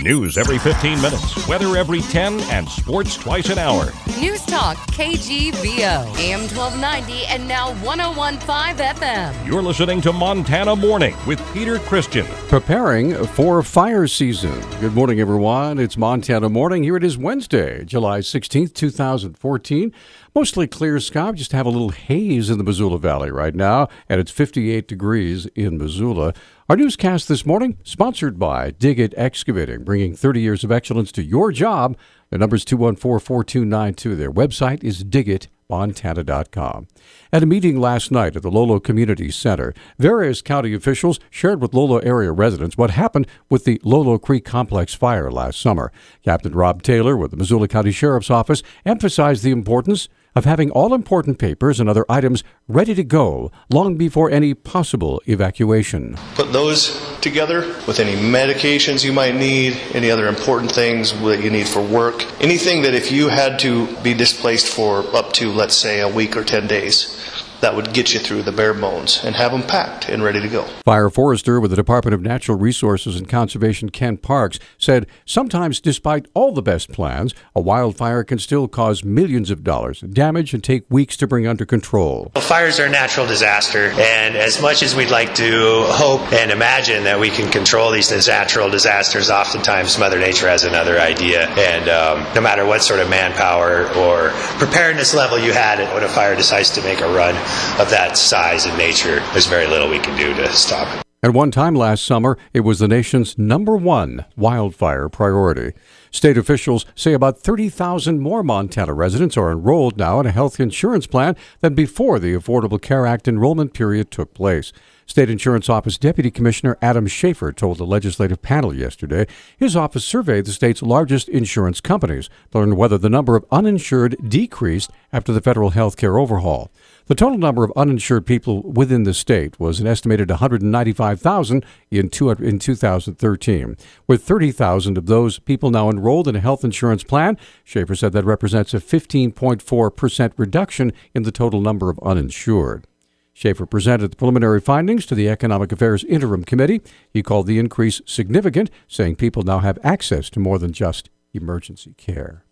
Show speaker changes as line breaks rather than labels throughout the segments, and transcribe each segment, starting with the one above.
News every 15 minutes, weather every 10, and sports twice an hour.
News Talk KGVO, AM 1290 and now 101.5 FM.
You're listening to Montana Morning with Peter Christian.
Preparing for fire season. Good morning, everyone. It's Montana Morning. Here it is Wednesday, July 16th, 2014. Mostly clear sky. Just have a little haze in the Missoula Valley right now, and it's 58 degrees in Missoula. Our newscast this morning, sponsored by Dig It Excavating, bringing 30 years of excellence to your job. The number's 214-4292. Their website is digitmontana.com. At a meeting last night at the Lolo Community Center, various county officials shared with Lolo area residents what happened with the Lolo Creek Complex fire last summer. Captain Rob Taylor with the Missoula County Sheriff's Office emphasized the importance of having all important papers and other items ready to go long before any possible evacuation.
Put those together with any medications you might need, any other important things that you need for work, anything that if you had to be displaced for up to, let's say, a week or 10 days, that would get you through the bare bones, and have them packed and ready to go.
Fire forester with the Department of Natural Resources and Conservation, Ken Parks, said sometimes despite all the best plans, a wildfire can still cause millions of dollars in damage and take weeks to bring under control.
Well, fires are a natural disaster, and as much as we'd like to hope and imagine that we can control these natural disasters, oftentimes Mother Nature has another idea, and no matter what sort of manpower or preparedness level you had when a fire decides to make a run of that size and nature, there's very little we can do to stop it.
At one time last summer, it was the nation's #1 wildfire priority. State officials say about 30,000 more Montana residents are enrolled now in a health insurance plan than before the Affordable Care Act enrollment period took place. State Insurance Office Deputy Commissioner Adam Schaefer told the legislative panel yesterday his office surveyed the state's largest insurance companies to learn whether the number of uninsured decreased after the federal health care overhaul. The total number of uninsured people within the state was an estimated 195,000 in 2013. With 30,000 of those people now enrolled in a health insurance plan, Schaefer said that represents a 15.4% reduction in the total number of uninsured. Schaefer presented the preliminary findings to the Economic Affairs Interim Committee. He called the increase significant, saying people now have access to more than just emergency care.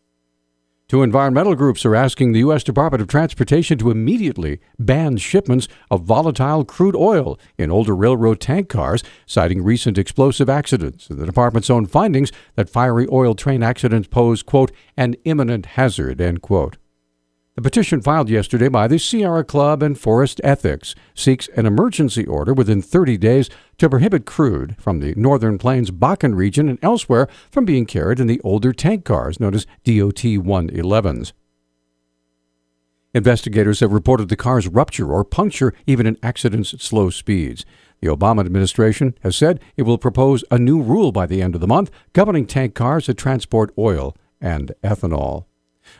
Two environmental groups are asking the U.S. Department of Transportation to immediately ban shipments of volatile crude oil in older railroad tank cars, citing recent explosive accidents and the department's own findings that fiery oil train accidents pose, quote, an imminent hazard, end quote. The petition filed yesterday by the Sierra Club and Forest Ethics seeks an emergency order within 30 days to prohibit crude from the Northern Plains Bakken region and elsewhere from being carried in the older tank cars known as DOT-111s. Investigators have reported the cars rupture or puncture even in accidents at slow speeds. The Obama administration has said it will propose a new rule by the end of the month governing tank cars that transport oil and ethanol.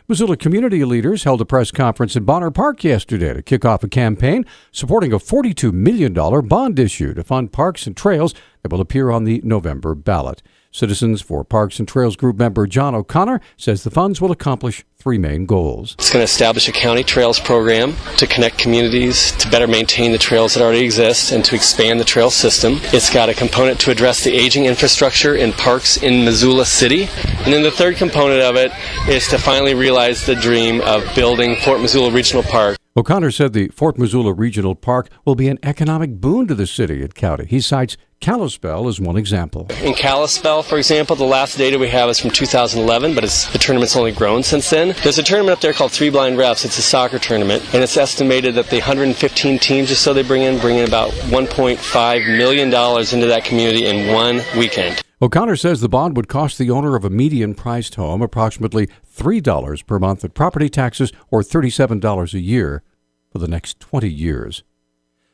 Missoula community leaders held a press conference in Bonner Park yesterday to kick off a campaign supporting a $42 million bond issue to fund parks and trails that will appear on the November ballot. Citizens for Parks and Trails Group member John O'Connor says the funds will accomplish three main goals.
It's going to establish a county trails program to connect communities, to better maintain the trails that already exist, and to expand the trail system. It's got a component to address the aging infrastructure in parks in Missoula City. And then the third component of it is to finally realize the dream of building Fort Missoula Regional Park.
O'Connor said the Fort Missoula Regional Park will be an economic boon to the city and county. He cites Kalispell as one example.
In Kalispell, for example, the last data we have is from 2011, but the tournament's only grown since then. There's a tournament up there called Three Blind Refs. It's a soccer tournament, and it's estimated that the 115 teams or so they bring in about $1.5 million into that community in one weekend.
O'Connor says the bond would cost the owner of a median-priced home approximately $3 per month at property taxes or $37 a year for the next 20 years.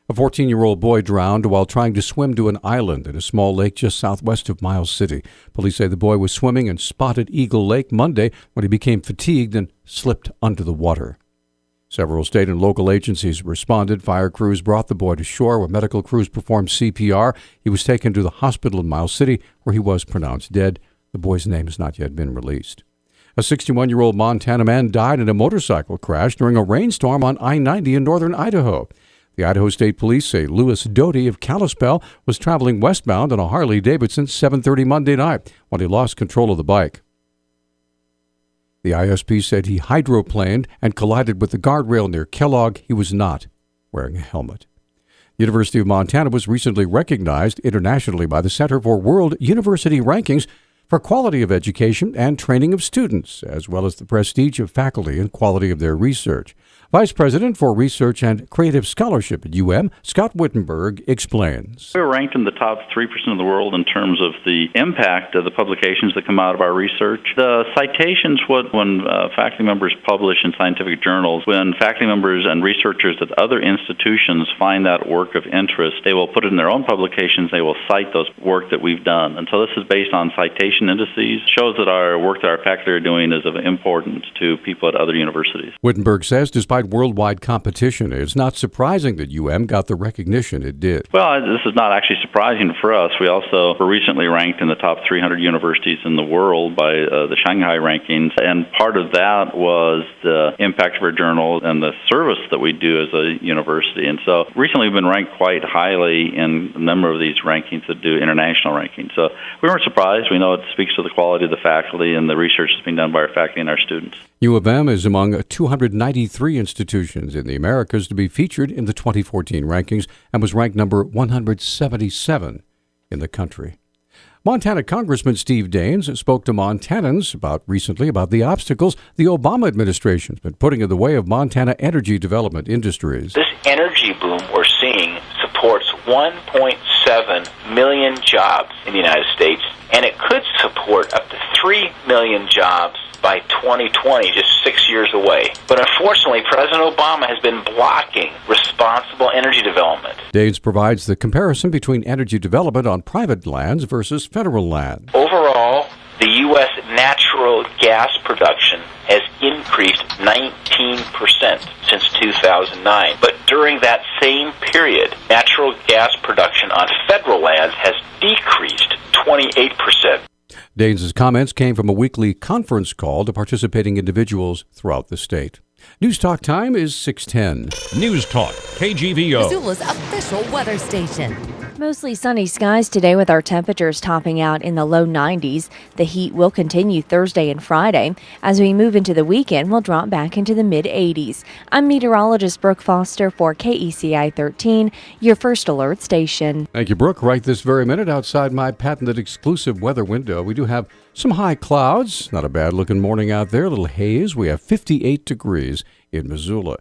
A 14-year-old boy drowned while trying to swim to an island in a small lake just southwest of Miles City. Police say the boy was swimming in Spotted Eagle Lake Monday when he became fatigued and slipped under the water. Several state and local agencies responded. Fire crews brought the boy to shore where medical crews performed CPR. He was taken to the hospital in Miles City where he was pronounced dead. The boy's name has not yet been released. A 61-year-old Montana man died in a motorcycle crash during a rainstorm on I-90 in northern Idaho. The Idaho State Police say Lewis Doty of Kalispell was traveling westbound on a Harley-Davidson 7:30 Monday night when he lost control of the bike. The ISP said he hydroplaned and collided with the guardrail near Kellogg. He was not wearing a helmet. The University of Montana was recently recognized internationally by the Center for World University Rankings for quality of education and training of students, as well as the prestige of faculty and quality of their research. Vice President for Research and Creative Scholarship at UM, Scott Wittenberg, explains.
We're ranked in the top 3% of the world in terms of the impact of the publications that come out of our research. The citations, when faculty members publish in scientific journals, when faculty members and researchers at other institutions find that work of interest, they will put it in their own publications, they will cite those work that we've done. And so this is based on citation indices, shows that our work that our faculty are doing is of importance to people at other universities.
Wittenberg says despite worldwide competition, it's not surprising that UM got the recognition it did.
Well, this is not actually surprising for us. We also were recently ranked in the top 300 universities in the world by the Shanghai rankings, and part of that was the impact of our journal and the service that we do as a university. And so recently we've been ranked quite highly in a number of these rankings that do international rankings. So we weren't surprised. We know it speaks to the quality of the faculty and the research that's being done by our faculty and our students.
U of M is among 293 institutions in the Americas to be featured in the 2014 rankings and was ranked number 177 in the country. Montana Congressman Steve Daines spoke to Montanans recently about the obstacles the Obama administration has been putting in the way of Montana energy development industries.
This energy boom we're seeing supports 1.7 million jobs in the United States, and it could support up to 3 million jobs by 2020, just 6 years away. But unfortunately, President Obama has been blocking responsible energy development.
Daines provides the comparison between energy development on private lands versus federal land.
Overall, the U.S. natural gas production has increased 19% since 2009. But during that same period, natural gas production on federal lands has decreased 28%.
Daines' comments came from a weekly conference call to participating individuals throughout the state. News Talk time is 6:10.
News Talk, KGVO.
Missoula's official weather station.
Mostly sunny skies today with our temperatures topping out in the low 90s. The heat will continue Thursday and Friday. As we move into the weekend, we'll drop back into the mid-80s. I'm meteorologist Brooke Foster for KECI 13, your first alert station.
Thank you, Brooke. Right this very minute outside my patented exclusive weather window, we do have some high clouds. Not a bad looking morning out there. A little haze. We have 58 degrees in Missoula.